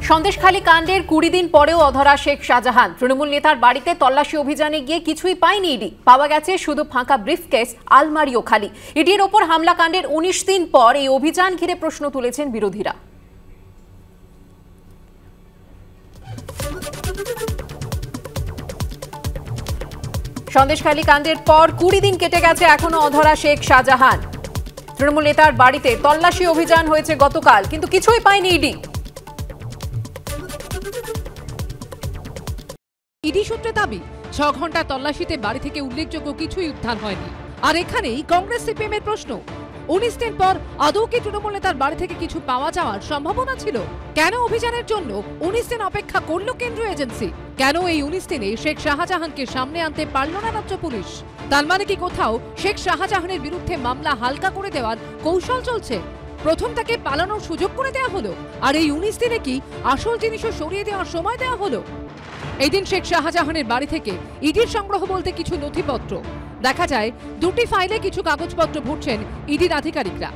সন্দেশখালী কাণ্ডের 20 দিন পরেও অধরা শেখ শাহজাহান। তৃণমূল নেতার বাড়িতে তল্লাশি অভিযানে গিয়ে কিছুই পায়নি ইডি। পাওয়া গেছে শুধু ফাঁকা ব্রিফকেস, আলমারি ও খালি। ইডির ওপর হামলা কাণ্ডের 19 দিন পর এই অভিযান ঘিরে প্রশ্ন তুলেছেন বিরোধীরা। সন্দেশখালী কাণ্ডের পর 20 দিন কেটে গেছে, এখনো অধরা শেখ শাহজাহান। তৃণমূল নেতার বাড়িতে তল্লাশি অভিযান হয়েছে গতকাল, কিন্তু কিছুই পায়নি ইডি। ইডি সূত্রে দাবি 6 ঘন্টা তল্লাশিতে বাড়ি থেকে উল্লেখযোগ্য কিছুই উদ্ধার হয়নি। আর এখানেই কংগ্রেস সিপিএম এর প্রশ্ন, 19 দিন পর আদৌ কি তৃণমূল নেতার বাড়ি থেকে কিছু পাওয়া যাওয়ার সম্ভাবনা ছিল? কেন অভিযানের জন্য 19 দিন অপেক্ষা করল কেন্দ্রীয় এজেন্সি? কেন এই 19 দিনে শেখ শাহজাহানকে সামনে আনতে পারল না রাজ্য পুলিশ? তার মানে কি কোথাও শেখ শাহজাহানের বিরুদ্ধে মামলা হালকা করে দেওয়ার কৌশল চলছে? প্রথম তাকে পালানোর সুযোগ করে দেওয়া হলো, আর এই 19 দিনে কি আসল জিনিসও সরিয়ে দেওয়ার সময় দেওয়া হলো? এই দিন শেখ শাহজাহানের বাড়ি থেকে ইডির সংগ্রহ বলতে কিছু নথিপত্র দেখা যায়। 2টি ফাইলে কিছু কাগজপত্র ভরছেন ইডির আধিকারিকরা।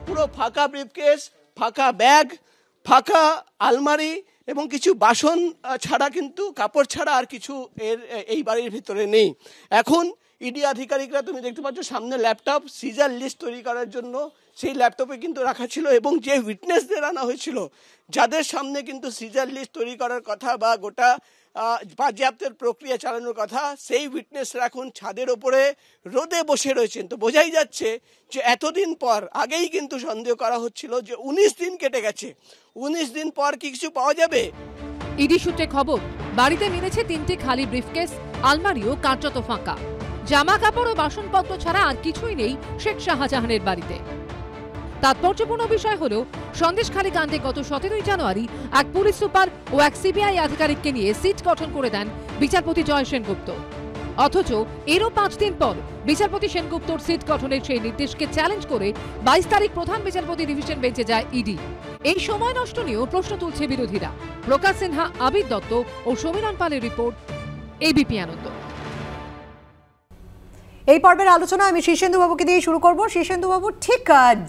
পুরো ফাঁকা ব্রিফকেস, ফাঁকা ব্যাগ, ফাঁকা আলমারি এবং কিছু বাসন ছাড়া, কিন্তু কাপড় ছাড়া আর কিছু এই বাড়ির ভিতরে নেই। এখন ইডি আধিকারিকরা, তুমি দেখতে পাচ্ছ সামনে ল্যাপটপ, সিজার লিস্ট তৈরি করার জন্য সেই ল্যাপটপে কিন্তু রাখা ছিল, এবং যে উইটনেসদের আনা হয়েছিল যাদের সামনে কিন্তু সিজার লিস্ট তৈরি করার কথা বা গোটা বাজেয়াপ্তের প্রক্রিয়া চালানোর কথা, সেই উইটনেসরা এখন ছাদের ওপরে রোদে বসে রয়েছেন। তো বোঝাই যাচ্ছে যে এতদিন পর, আগেই কিন্তু সন্দেহ করা হচ্ছিল যে 19 দিন কেটে গেছে, 19 দিন পর কি কিছু পাওয়া যাবে? ইডি সূত্রে খবর, বাড়িতে মিলেছে 3টি খালি ব্রিফকেস, আলমারিও কার্যত ফাঁকা। জামা কাপড় ও বাসনপত্র ছাড়া আর কিছুই নেই শেখ শাহজাহানের বাড়িতে। তাৎপর্যপূর্ণ বিষয় হলো, সন্দেশখালী কাণ্ডে গত 17 জানুয়ারি এক পুলিশ সুপার ও এক সিবিআই আধিকারিককে নিয়ে সিট গঠন করে দেন বিচারপতি জয় সেনগুপ্ত। অথচ এরও 5 দিন পর বিচারপতি সেনগুপ্তর সিট গঠনের সেই নির্দেশকে চ্যালেঞ্জ করে 22 তারিখ প্রধান বিচারপতি ডিভিশন বেঞ্চে যায় ইডি। এই সময় নষ্ট নিয়েও প্রশ্ন তুলছে বিরোধীরা। প্রকাশ সিনহা, আবির দত্ত ও সমীরণ পালের রিপোর্ট, এবিপি আনন্দ। এই পর্বের আলোচনা আমি শীর্ষেন্দু বাবুকে দিয়ে শুরু করব। শীর্ষেন্দু বাবু, ঠিক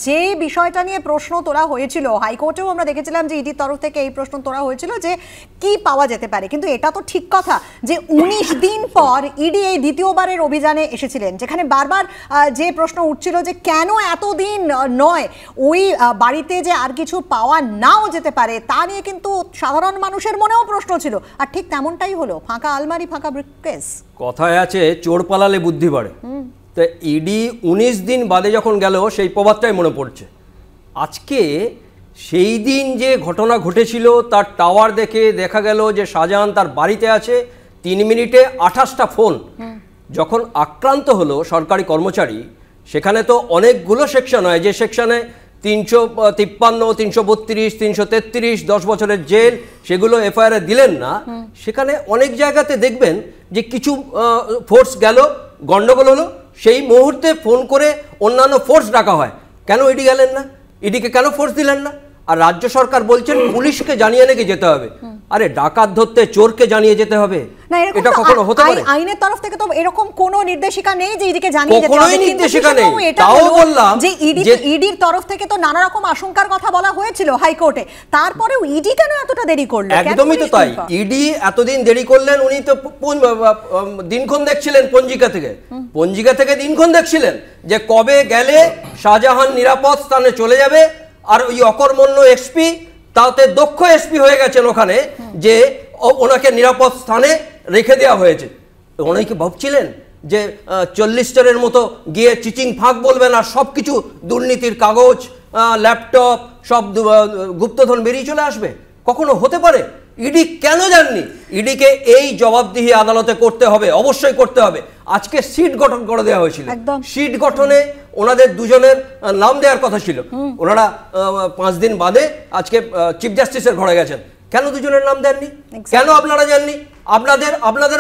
যে বিষয়টা নিয়ে প্রশ্ন তোলা হয়েছিল, হাইকোর্টেও আমরা দেখেছিলাম যে ইডির তরফ থেকে এই প্রশ্ন তোলা হয়েছিল যে কি পাওয়া যেতে পারে, কিন্তু এটা তো ঠিক কথা যে 19 দিন পর ইডি এই দ্বিতীয়বারের অভিযানে এসেছিলেন, যেখানে বারবার যে প্রশ্ন উঠছিল যে কেন এতদিন নয়, ওই বাড়িতে যে আর কিছু পাওয়া নাও যেতে পারে তা নিয়ে কিন্তু সাধারণ মানুষের মনেও প্রশ্ন ছিল। আর ঠিক তেমনটাই হলো, ফাঁকা আলমারি, ফাঁকা ব্রিফকেস। কথায় আছে চোর পালালে বুদ্ধি বাড়ে। তো ইডি 19 দিন বাদে যখন গেল, সেই প্রবাদটাই মনে পড়ছে। আজকে সেই দিন যে ঘটনা ঘটেছিল তার টাওয়ার দেখে দেখা গেল যে শাহজাহান তার বাড়িতে আছে। 3 মিনিটে 28টা ফোন। যখন আক্রান্ত হলো সরকারি কর্মচারী, সেখানে তো অনেকগুলো সেকশন হয়, যে সেকশনে 353, 332, 333, 10 বছরের জেল, সেগুলো এফআইআর দিলেন না। সেখানে অনেক জায়গাতে দেখবেন যে কিছু ফোর্স গেল, গন্ডগোল হলো, সেই মুহূর্তে ফোন করে অন্যান্য ফোর্স ডাকা হয়। কেন ইডি গেলেন না? ইডিকে কেন ফোর্স দিলেন না? আর রাজ্য সরকার বলছেন পুলিশকে জানিয়ে নাকি যেতে হবে। আরে ডাকাত ধরতে চোরকে জানিয়ে যেতে হবে? এটা কখনো হতে পারে? আইনের তরফ থেকে তো এরকম কোনো নির্দেশিকা নেই যে ইডিকে জানিয়ে যেতে হবে। কোনো নির্দেশিকা নেই। তাও বললাম যে ইডির তরফ থেকে তো নানা রকম আশঙ্কার কথা বলা হয়েছিল হাইকোর্টে, তারপরেও ইডি কেন এতটা দেরি করলো? একদমই তো তাই। ইডি এতদিন দেরি করলেন, উনি তো দিনক্ষণ দেখছিলেন পঞ্জিকা থেকে দিনক্ষণ দেখছিলেন যে কবে গেলে শাহজাহান নিরাপদ স্থানে চলে যাবে। আর ওই অকর্মণ্য এসপি, তাতে দক্ষ এসপি হয়ে গেছেন ওখানে, যে ওনাকে নিরাপদ স্থানে রেখে দেওয়া হয়েছে। অনেকে ভাবছিলেন যে 40টার মতো গিয়ে চিচিং ফাঁক বলবেন আর সব কিছু দুর্নীতির কাগজ, ল্যাপটপ, সব গুপ্তধন বেরিয়ে চলে আসবে। কখনো হতে পারে? ইডি কেন জাননি? ইডিকে এই জবাবদিহি আদালতে করতে হবে, অবশ্যই করতে হবে। আজকে সিট গঠন করে দেওয়া হয়েছিল। সিট গঠনে ওনাদের দুজনের নাম দেওয়ার কথা ছিল। ওনারা 5 দিন বাদে আজকে চিফ জাস্টিসের ঘরে গেছেন। কেন দুজনের নাম দেননি? কেন আপনারা জাননি? আপনাদের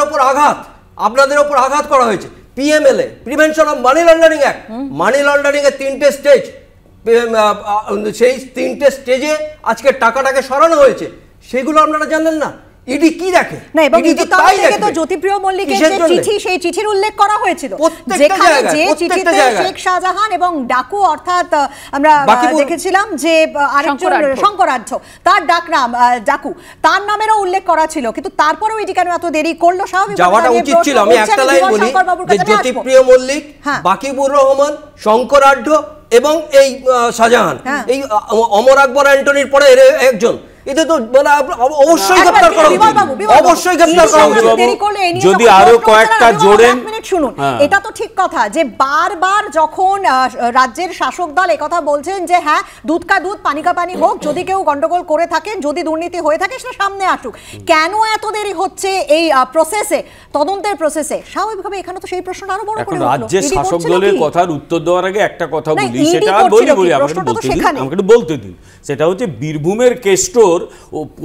ওপর আঘাত করা হয়েছে। PMLA, prevention of money laundering act, money laundering এর 3টে স্টেজ, সেই 3টে স্টেজে আজকে টাকাটাকে সরানো হয়েছে। সেগুলো আপনারা জানলেন না। ইডি কি দেখে না, এবং ইডি ইডি তো তাই থেকে তো দেখবে। জ্যোতিপ্রিয় মল্লিকের কিসের যে জন্যে? চিঠি, সেই চিঠির উল্লেখ করা হয়েছিল, প্রত্যেকটা যেখানে জায়গায়, যে প্রত্যেকটা চিঠিতে জায়গায়। শেখ শাহজাহান এবং ডাকু অর্থাৎ আমরা বাকিবুর- দেখেছিলাম যে আরেকজন শঙ্করাঢ্য। শঙ্করাঢ্য, তার ডাকনাম ডাকু, তার নামেরও উল্লেখ করা ছিল, কিন্তু তারপরেও ইডি কেন এত দেরি করলো? স্বাভাবিক যাওয়াটা উচিত ছিল। আমি একটা লাইন বলি যে জ্যোতিপ্রিয় মল্লিক, হ্যাঁ। বাকিবুর রহমান, শঙ্করাঢ্য এবং এই শাহজাহান, হ্যাঁ। এই অমর আকবর অ্যান্টনির পরে এর একজন, এতে তো মানে অবশ্যই গ্রেফতার করা উচিত, অবশ্যই গ্রেফতার করা উচিত। যদি আরো কয়েকটা জোড়েন, শুনুন, এটা তো ঠিক কথা যে বারবার যখন রাজ্যের শাসক দল একথা বলছেন যে হ্যাঁ দুধ কা দুধ পানি কা পানি হোক, যদি কেউ গন্ডগোল করে থাকে, যদি দুর্নীতি হয়ে থাকে সেটা সামনে আসুক, কেন এত দেরি হচ্ছে এই প্রসেসে, তদন্তের প্রসেসে? স্বাভাবিকভাবে এখানে তো সেই প্রশ্নটা আরো বড় এখন করে উঠলো। রাজ্যের ইডি শাসক করছিল দলের কি? কথার উত্তর দেওয়ার আগে একটা কথা না, বলি, ইডি সেটা করছিল বলি কি? আমাকে প্রশ্নটা তো বলতে দিন, সেখানে। আমাকে বলতে দিন। সেটা হচ্ছে বীরভূমের কেষ্টর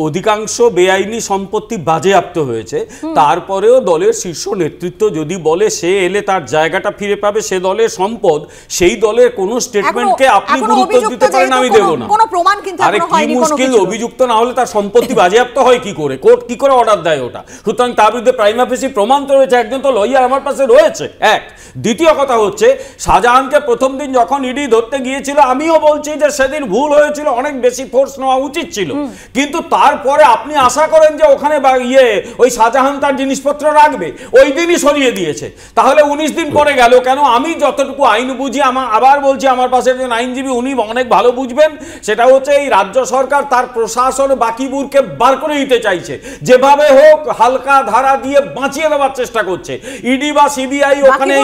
অধিকাংশ বেআইনি সম্পত্তি বাজেয়াপ্ত হয়েছে, তারপরেও দলের শীর্ষ নেতৃত্ব যদি বলে সে এলে তার জায়গাটা ফিরে পাবে, সে দলের সম্পদ, সেই দলের কোনো স্টেটমেন্টকে আপনি গুরুত্ব দিতে পারেন, আমি দেব না। কোনো প্রমাণ কিন্তু আরে এখনো কি হয়নি কোনো মুশকিল, কিছু। অভিযুক্ত না হলে তার সম্পত্তি বাজেয়াপ্ত হয় কি করে? কোর্ট কি করে অর্ডার দেয় ওটা? সুতরাং তার বিরুদ্ধে প্রাইমা ফেসি প্রমাণ তো রয়েছে, একজন তো লয়ার আমার পাশে রয়েছে। এক, দ্বিতীয় কথা হচ্ছে শাহজাহানকে প্রথম দিন যখন ইডি ধরতে গিয়েছিল, আমিও বলছি যে সেদিন ভুল হয়েছিল, অনেক বেশি ফোর্স নেওয়া উচিত ছিল, কিন্তু তারপরে আপনি আশা করেন যে ওখানে ওই শাহজাহান তার জিনিসপত্র রাখবে, ওই দিনই সরিয়ে দিয়েছে, তাহলে 19 দিন পরে গেল কেন? আমি যতটুকু আইন বুঝি, আবার বলছি আমার পাশে একজন আইনজীবী, উনি অনেক ভালো বুঝবেন, সেটা হচ্ছে এই রাজ্য সরকার তার প্রশাসন বাকিবুরকে বার করে দিতে চাইছে, যেভাবে হোক হালকা ধারা দিয়ে বাঁচিয়ে দেওয়ার চেষ্টা করছে। ইডি বা সিবিআই ওখানে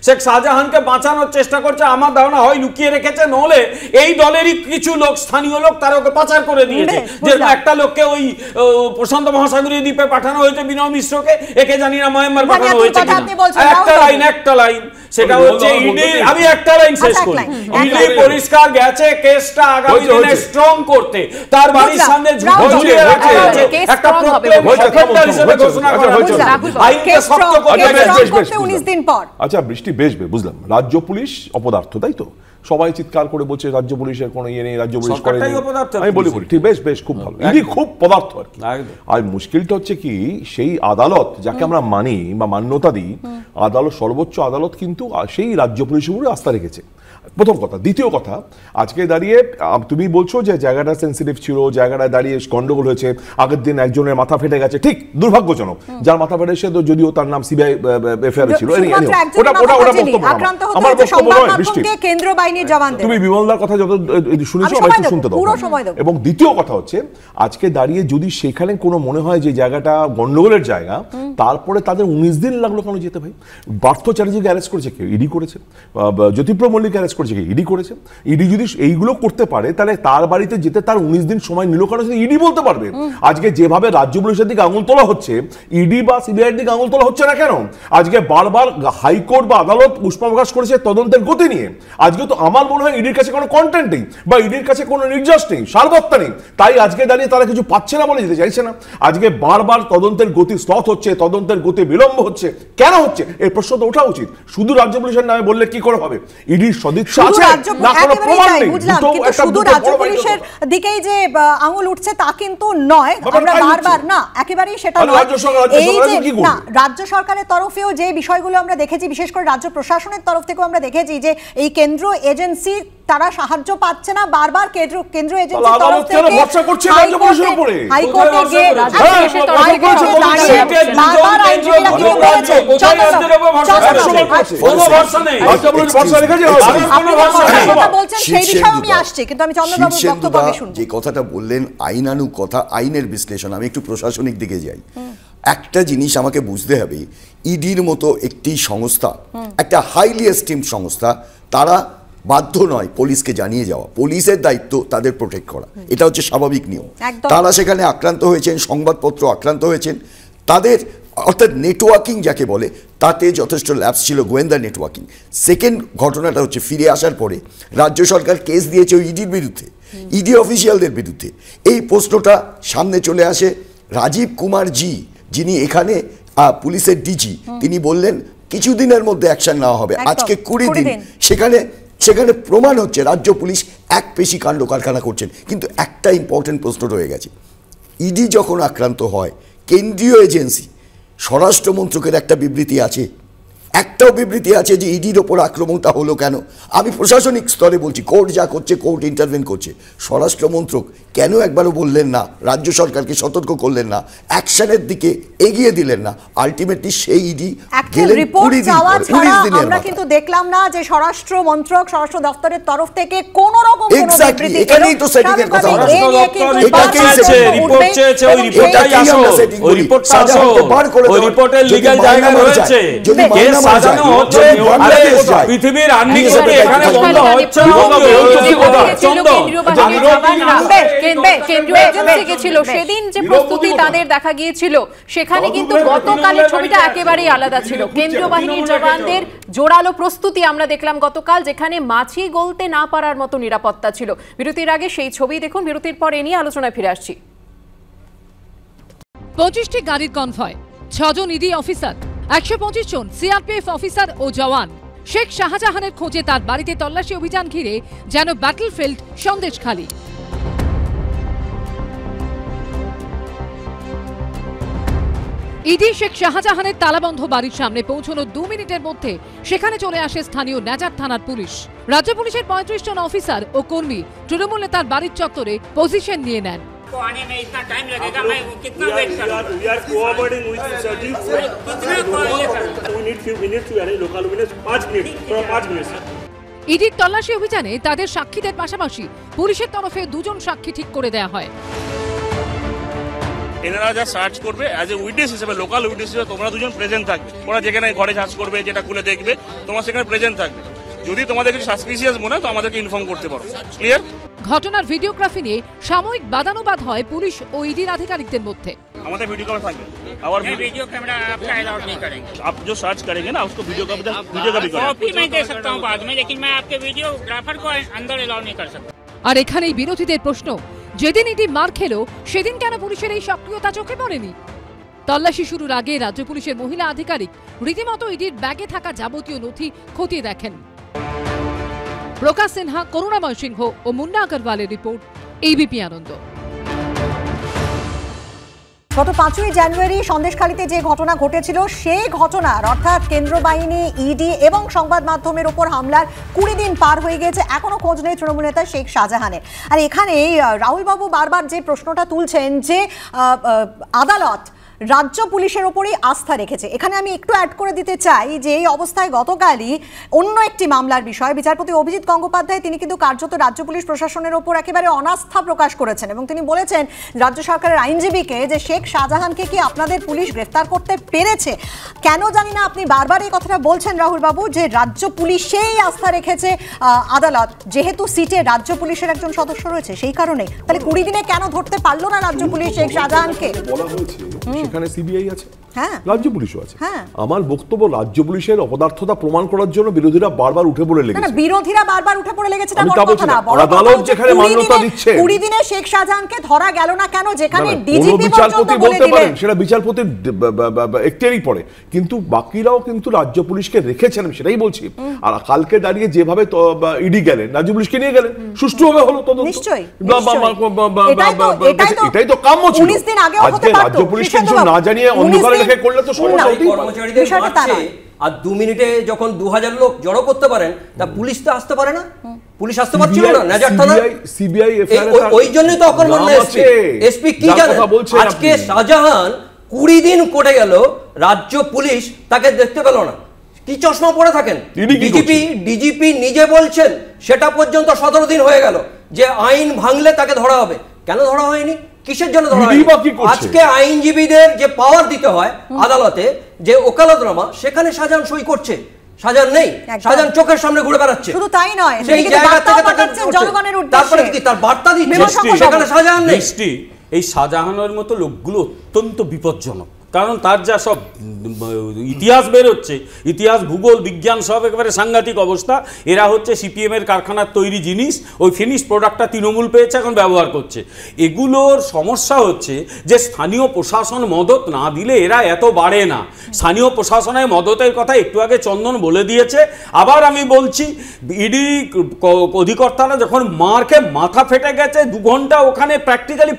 শেখ শাহজাহানকে বাঁচানোর চেষ্টা করছে, আমার ধারণা হয় লুকিয়ে রেখেছে, নহলে এই দলেরই কিছু লোক, স্থানীয় লোক, তারা ওকে পাচার করে দিয়েছে। যে একটা লোককে ওই প্রশান্ত মহাসাগরীয় দ্বীপে পাঠানো হয়েছে, বিনয় মিশ্রকে, একে জানি না মায়ানমার পাঠানো হয়েছে কিনা। একটা লাইন সেটা হচ্ছে ইডি, আমি একটা লাইন শেষ করি, ইডি পরিষ্কার গেছে কেসটা আগামী দিনে স্ট্রং করতে, তার বাড়ির সামনে ঝুলিয়ে রাখা আছে, একটা প্রক্লেম অফেন্ডার হিসেবে ঘোষণা করা হয়েছে, আইনকে শক্ত করতে হবে 19 দিন পর। আচ্ছা বৃষ্টি, বেশ বুঝলাম, রাজ্য পুলিশ অপদার্থ, তাই তো? সবাই চিৎকার করে বলছে রাজ্য পুলিশের কোনো ইয়ে নেই, রাজ্য পুলিশ করে সরকারটাই অপদার্থ। আমি বলি ঠিক, বেশ খুব ভালো, ইডি খুব পদার্থ আর কি। আর মুশকিলটা হচ্ছে কি, সেই আদালত যাকে আমরা মানি বা মান্যতা দিই, আদালত, সর্বোচ্চ আদালত কিন্তু সেই রাজ্য পুলিশের উপরে আস্থা রেখেছে, প্রথম কথা। দ্বিতীয় কথা, আজকে দাঁড়িয়ে তুমি বলছো যে জায়গাটা সেন্সিটিভ ছিল, জায়গাটায় দাঁড়িয়ে গন্ডগোল হয়েছে, আগের দিন একজনের মাথা ফেটে গেছে, ঠিক দুর্ভাগ্যজনক, যার মাথা ফেটে সে যদিও তার নাম সিবিআই এফআইআর ছিল, আমার বক্তব্য নয় বৃষ্টি, কেন্দ্রীয় বাহিনীর জওয়ান, তুমি বিমলদার কথা যত শুনেছো আমি একটু শুনতে দাও। এবং দ্বিতীয় কথা হচ্ছে, আজকে দাঁড়িয়ে যদি সেখানে কোনো মনে হয় যে জায়গাটা গন্ডগোলের জায়গা, তারপরে তাদের 19 দিন লাগলো কেন যেতে? ভাই, পার্থ চ্যাটার্জিকে অ্যারেস্ট করেছে কে? ইডি করেছে। জ্যোতিপ্রিয় মল্লিক অ্যারেস্ট করেছে কে? ইডি করেছে। ইডি যদি এইগুলো করতে পারে, তাহলে তার বাড়িতে যেতে তার 19 দিন সময় নিল কেন? ইডি বলতে পারবে। আজকে যেভাবে রাজ্য পুলিশের দিকে আঙুল তোলা হচ্ছে, ইডি বা সিবিআইয়ের দিকে আঙুল তোলা হচ্ছে না কেন? আজকে বারবার হাইকোর্ট বা আদালত পুষ্পাপ্রকাশ করেছে তদন্তের গতি নিয়ে। আজকে তো আমার মনে হয় ইডির কাছে কোনো কন্টেন্ট নেই, বা ইডির কাছে কোনো নির্যাস নেই, সারবত্তা নেই, তাই আজকে দাঁড়িয়ে তারা কিছু পাচ্ছে না বলে যেতে চাইছে না। আজকে বারবার তদন্তের গতি স্লথ হচ্ছে, তদন্তের গতি বিলম্ব হচ্ছে, কেন হচ্ছে এই প্রশ্ন তো ওঠা উচিত। শুধু রাজ্য পুলিশের নামে বললে কি করে হবে? ইডির সদিচ্ছা আছে না, কোনো প্রমাণ নেই। শুধু রাজ্য পুলিশের দিকেই যে আঙুল উঠছে তা কিন্তু নয়, আমরা বারবার না, একেবারেই সেটা নয়। এই যে না, রাজ্য সরকারের তরফেও যে বিষয়গুলো আমরা দেখেছি, বিশেষ করে রাজ্য প্রশাসনের তরফ থেকেও আমরা দেখেছি যে এই কেন্দ্র এজেন্সি তারা সাহায্য পাচ্ছে না, বারবার কেন্দ্র এজেন্সির তরফ থেকে হাইকোর্টে গিয়ে বারবার আইনজীবীরা কি বলেছে, সেই বিষয়ে আমি আসছি, কিন্তু আমি চন্দ্রবাবুর বক্তব্য শুনবো। যে কথাটা বললেন আইনানুগ কথা, আইনের বিশ্লেষণ, আমি একটু প্রশাসনিক দিকে যাই। একটা জিনিস আমাকে বুঝতে হবে, ইডির মতো একটি সংস্থা, একটা হাইলি এস্টিমড সংস্থা, তারা বাধ্য নয় পুলিশকে জানিয়ে যাওয়া, পুলিশের দায়িত্ব তাদের প্রোটেক্ট করা, এটা হচ্ছে স্বাভাবিক নিয়ম। তারা সেখানে আক্রান্ত হয়েছেন, সংবাদপত্র আক্রান্ত হয়েছেন, তাদের অর্থাৎ নেটওয়ার্কিং যাকে বলে তাতে যথেষ্ট ল্যাপস ছিল, গোয়েন্দা নেটওয়ার্কিং। সেকেন্ড ঘটনাটা হচ্ছে ফিরে আসার পরে রাজ্য সরকার কেস দিয়েছে ওই ইডির বিরুদ্ধে, ইডি অফিসিয়ালদের বিরুদ্ধে। এই প্রশ্নটা সামনে চলে আসে, রাজীব কুমার জি যিনি এখানে পুলিশের ডিজি, তিনি বললেন কিছুদিনের মধ্যে অ্যাকশন নেওয়া হবে, আজকে 20 দিন। সেখানে প্রমাণ হচ্ছে রাজ্য পুলিশ এক পেশি কাণ্ড কারখানা করছেন। কিন্তু একটা ইম্পর্টেন্ট প্রশ্ন রয়ে গেছে, ইডি যখন আক্রান্ত হয়, কেন্দ্রীয় এজেন্সি স্বরাষ্ট্র মন্ত্রকের একটা বিবৃতি আছে, একটাও বিবৃতি আছে যে ইডির ওপর আক্রমণটা হলো কেন? আমি প্রশাসনিক স্তরে বলছি, কোর্ট যা করছে, কোর্ট ইন্টারভেন করছে, স্বরাষ্ট্র মন্ত্রক কেন একবারও বললেন না, রাজ্য সরকারকে সতর্ক করলেন না, অ্যাকশনের দিকে এগিয়ে দিলেন না? আলটিমেটলি সেই ইডি গেলেন 20 দিন পর, আমরা কিন্তু দেখলাম না যে স্বরাষ্ট্র মন্ত্রক, স্বরাষ্ট্র দপ্তরের তরফ থেকে কোন রকম কোনো বিবৃতি। এখানেই তো সেটিংয়ের কথা হচ্ছে, এটাকেই চেয়েছে, রিপোর্ট চেয়েছে, ওই রিপোর্টটাই আসো, ওই রিপোর্টটা আসো, ওই রিপোর্টের লিগ্যাল জায়গা রয়েছে। কেস সাজানো হচ্ছে, আরে পৃথিবীর আর্নিং থেকে এখানে বন্ধ হচ্ছে কেন্দ্রীয় এজেন্সি গেছিল সেদিন, যে প্রস্তুতি তাদের দেখা গিয়েছিল সেখানে কিন্তু গতকালের ছবিটা একেবারেই আলাদা ছিল। কেন্দ্রীয় বাহিনীর জওয়ানদের জোরালো প্রস্তুতি আমরা দেখলাম গতকাল, যেখানে মাছি গলতে না পারার মতো নিরাপত্তা ছিল। বিরতির আগে সেই ছবি দেখুন, বিরতির পর এ নিয়ে আলোচনায় ফিরে আসছি। 25টি গাড়ির কনভয়, 6 জন ইডি অফিসার, 125 জন সিআরপিএফ অফিসার ও জওয়ান। শেখ শাহজাহানের খোঁজে তার বাড়িতে তল্লাশি অভিযান ঘিরে যেন ব্যাটলফিল্ড সন্দেশখালী। ইডি শেখ শাহজাহানের তালাবন্ধ বাড়ির সামনে পৌঁছানোর 2 মিনিটের মধ্যে সেখানে চলে আসে স্থানীয় নাজার থানার পুলিশ। রাজ্য পুলিশের 35 জন অফিসার ও কর্মী তৃণমূল নেতার বাড়ির চত্বরে পজিশন নিয়ে নেন। आने में इतना टाइम लगेगा, मैं कितना वेट करूं? We are cooperating with searching. कितना ये कर? We need few minutes to arrange local witness. 5 minutes. 5 minutes. ইডির তল্লাশি অভিযানে তাদের সাক্ষীদের পাশাপাশি পুলিশের তরফে 2 জন সাক্ষী ঠিক করে দেয়া হয়। এনারা যা সার্চ করবে অ্যাজ এ উইটনেস হিসেবে, লোকাল উইটনেস হিসেবে তোমরা 2 জন প্রেজেন্ট থাকবে। ওরা যেখানে ঘরে সার্চ করবে, যেটা খুলে দেখবে, তোমরা সেখানে প্রেজেন্ট থাকবে। যদি তোমাদের কিছু সাসপিসিয়াস মনে হয় তো আমাদেরকে ইনফর্ম করতে পারো। ক্লিয়ার? ঘটনার ভিডিওগ্রাফি নিয়ে সাময়িক বাদানুবাদ হয় পুলিশ ও ইডির আধিকারিকদের মধ্যে। আমাদের ভিডিও कैमरा থাকবে, और वीडियो कैमरा आपका अलाउड नहीं करेंगे। आप जो सर्च करेंगे ना उसको वीडियो का भी करें। कॉपी मैं दे सकता हूं बाद में, लेकिन मैं आपके वीडियोग्राफर को अंदर अलाउ नहीं कर सकता। আর এখানেই বিরোধীদের প্রশ্ন, যেদিন ইডি মার খেলো সেদিন কেন পুলিশের এই সক্রিয়তা চোখে পড়েনি? তল্লাশি শুরুর আগে রাজ্য পুলিশের মহিলা আধিকারিক রীতিমতো ইডির ব্যাগে থাকা যাবতীয় নথি খতিয়ে দেখেন। প্রকাশ সিনহা, করুণাময় সিংহ ও মুন্না আগরওয়ালের রিপোর্ট, এবিপি আনন্দ। গত 5ই জানুয়ারি সন্দেশখালীতে যে ঘটনা ঘটেছিল সেই ঘটনার, অর্থাৎ কেন্দ্র বাহিনী, ইডি এবং সংবাদ মাধ্যমের উপর হামলার 20 দিন পার হয়ে গেছে, এখনো খোঁজ নেই তৃণমূল নেতা শেখ শাহজাহানের। আর এখানে রাহুল বাবু বারবার যে প্রশ্নটা তুলছেন যে আদালত রাজ্য পুলিশের ওপরেই আস্থা রেখেছে, এখানে আমি একটু অ্যাড করে দিতে চাই যে এই অবস্থায় গতকালই অন্য একটি মামলার বিষয়ে বিচারপতি অভিজিৎ গঙ্গোপাধ্যায় তিনি কিন্তু কার্যত রাজ্য পুলিশ প্রশাসনের ওপর একেবারে অনাস্থা প্রকাশ করেছেন এবং তিনি বলেছেন রাজ্য সরকারের আইনজীবীকে যে শেখ শাহজাহানকে কি আপনাদের পুলিশ গ্রেফতার করতে পেরেছে? কেন জানি না আপনি বারবার এই কথাটা বলছেন রাহুল বাবু যে রাজ্য পুলিশেই আস্থা রেখেছে আদালত, যেহেতু সিটে রাজ্য পুলিশের একজন সদস্য রয়েছে সেই কারণে। তাহলে 20 দিনে কেন ধরতে পারলো না রাজ্য পুলিশ শেখ শাহজাহানকে? বলা হয়েছে সেখানে সিবিআই আছে, হ্যাঁ, রাজ্য পুলিশও আছে। আমার বক্তব্য, রাজ্য পুলিশের অপদার্থতা প্রমাণ করার জন্য বিরোধীরা বারবার উঠে পড়ে লেগেছে। না, বিরোধীরা বারবার উঠে পড়ে লেগেছে না, বড় কথা না। আদালত যেখানে মান্যতা দিচ্ছে, 20 দিনে শেখ শাহজাহানকে ধরা গেল না কেন? যেখানে ডিজিপি বিচারপতি বলতে পারেন সেটা বিচারপতির এখতিয়ারই পড়ে, কিন্তু বাকিরাও কিন্তু রাজ্য পুলিশকে রেখেছেন, আমি সেটাই বলছি। আর কালকে দাঁড়িয়ে যেভাবে ইডি গেলেন, রাজ্য পুলিশকে নিয়ে গেলেন, সুষ্ঠুভাবে হলো তদন্ত, নিশ্চয়ই এটাই তো কাম্য ছিল। 19 দিন আগেও হতে পারত। রাজ্য পুলিশকে কিছু না জানিয়ে অন্ধকারে রেখে করলে তো সমস্যা হতেই পারে। কর্মচারীদের মারছে আর 2 মিনিটে যখন 2000 লোক জড়ো করতে পারেন, তা পুলিশ তো আসতে পারে না? পুলিশ আসতে পারছিল না নাজার থানা, সিবিআই ওই জন্যই তো অকর্মণ্য এসপি। এসপি কি জানেন? আজকে শাহজাহান 20 দিন কোটে গেল, রাজ্য পুলিশ তাকে দেখতে পেল না। কি চশমা পরে থাকেন? ডিজিপি নিজে বলছেন সেটা পর্যন্ত 17 দিন হয়ে গেল যে আইন ভাঙলে তাকে ধরা হবে। কেন ধরা হয়নি? কিসের জন্য ধরা হয়নি? আজকে আইনজীবীদের যে পাওয়ার দিতে হয় আদালতে, যে ওকালতনামা, সেখানে শাহজাহান সই করছে, শাহজাহান নেই, শাহজাহান চোখের সামনে ঘুরে বেড়াচ্ছে। শুধু তাই নয়, সেই জায়গা থেকে জনগণের উদ্দেশ্যে, তারপরে কি তার বার্তা দিচ্ছে, সেখানে শাহজাহান নেই। এই শাহজাহানের মতো লোকগুলো অত্যন্ত বিপজ্জনক, কারণ তার যা সব ইতিহাস বেরোচ্ছে, ইতিহাস, ভূগোল, বিজ্ঞান সব একেবারে সাংঘাতিক অবস্থা। এরা হচ্ছে সিপিএম এর কারখানার তৈরি জিনিস, ওই ফিনিশ প্রোডাক্টটা তৃণমূল পেয়েছে, এখন ব্যবহার করছে। এগুলোর সমস্যা হচ্ছে যে স্থানীয় প্রশাসন মদত না দিলে এরা এত বাড়ে না। স্থানীয় প্রশাসনের মদতের কথা একটু আগে চন্দন বলে দিয়েছে, আবার আমি বলছি, ইডি অধিকর্তারা যখন মারকে মাথা ফেটে গেছে, 2 ঘন্টা ওখানে প্র্যাকটিক্যালি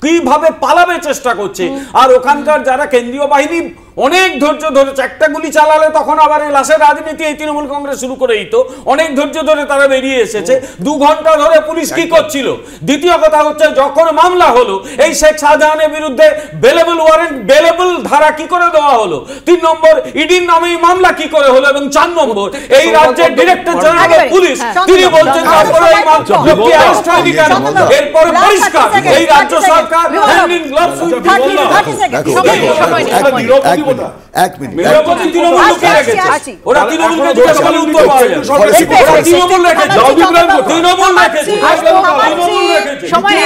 কিভাবে পালাবে চেষ্টা করছে। আর ওখানকার যারা কেন্দ্রীয় বাহিনী অনেক ধৈর্য ধরেছে, একটা গুলি চালালে তখন আবার এই লাশের রাজনীতি এই তৃণমূল কংগ্রেস শুরু করে দিত, অনেক ধৈর্য ধরে তারা বেরিয়ে এসেছে। 2 ঘন্টা ধরে পুলিশ কি করছিল? দ্বিতীয় কথা হচ্ছে যখন মামলা হলো এই শেখ শাহজাহানের বিরুদ্ধে বেলেবল ওয়ারেন্ট, বেলেবল ধারা কি করে দেওয়া হলো? 3 নম্বর ইডির নামে মামলা কি করে হলো? এবং 4 নম্বর এই রাজ্যের ডিরেক্টর জেনারেল অফ পুলিশ তিনি বলছেন তারপরে এই লোককে অ্যারেস্ট হয়নি কেন? এরপরে পরিষ্কার এই রাজ্য সরকার হ্যান্ড ইন গ্লাভস উইথ এক মিনিট ওরা তৃণমূলকে জিজ্ঞাসা করলে উত্তর পাওয়া যায়। তৃণমূল রেখেছে, তৃণমূল রেখেছে। সময়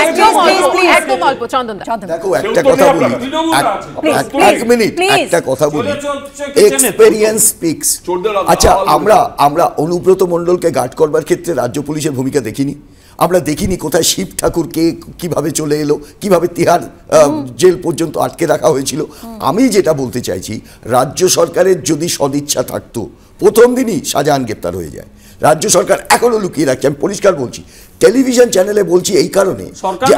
একদম অল্প। চন্দনদা দেখো একটা কথা বলি, এক মিনিট একটা কথা বলি, এক্সপেরিয়েন্স স্পিক্স। আচ্ছা আমরা অনুব্রত মণ্ডলকে গার্ড করবার ক্ষেত্রে রাজ্য পুলিশের ভূমিকা দেখিনি? আমরা দেখিনি কোথায় শিব ঠাকুরকে কিভাবে চলে এলো, কিভাবে তিহার জেল পর্যন্ত আটকে রাখা হয়েছিল? আমি যেটা বলতে চাইছি, রাজ্য সরকারের যদি সদিচ্ছা থাকতো প্রথম দিনই শাহজাহান গ্রেপ্তার হয়ে যায়। রাজ্য সরকার এখনো লুকিয়ে রাখছে, আমি পরিষ্কার বলছি, টেলিভিশন চ্যানেলে বলছি এই কারণে যে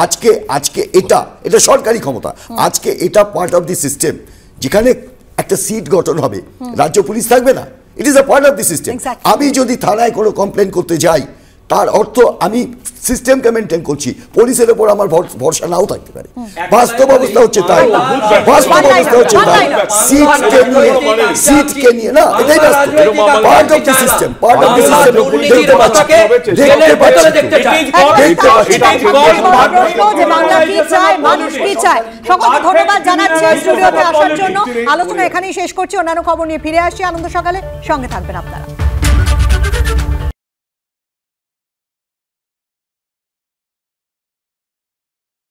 আজকে এটা সরকারি ক্ষমতা, আজকে এটা পার্ট অফ দি সিস্টেম, যেখানে একটা সিট গঠন হবে, রাজ্য পুলিশ থাকবে না, it is a part of the system. আমি যদি থানায় কোনো কমপ্লেন করতে যাই তার অর্থ আমি সিস্টেমকে মেনটেন করছি, পুলিশের উপর আমার ভরসা নাও থাকতে পারে। বাস্তব অবস্থা হচ্ছে তাই, বাস্তব অবস্থা হচ্ছে তাই। সিটকে নিয়ে না, এটাই বাস্তব, part of the system, part of the system. দেখতে পাচ্ছি মানুষ কি চায়। সকলকে ধন্যবাদ জানাচ্ছি স্টুডিওতে আসার জন্য। আলোচনা এখানেই শেষ করছি, অন্যান্য খবর নিয়ে ফিরে আসছি আনন্দ সকালে, সঙ্গে থাকবেন আপনারা।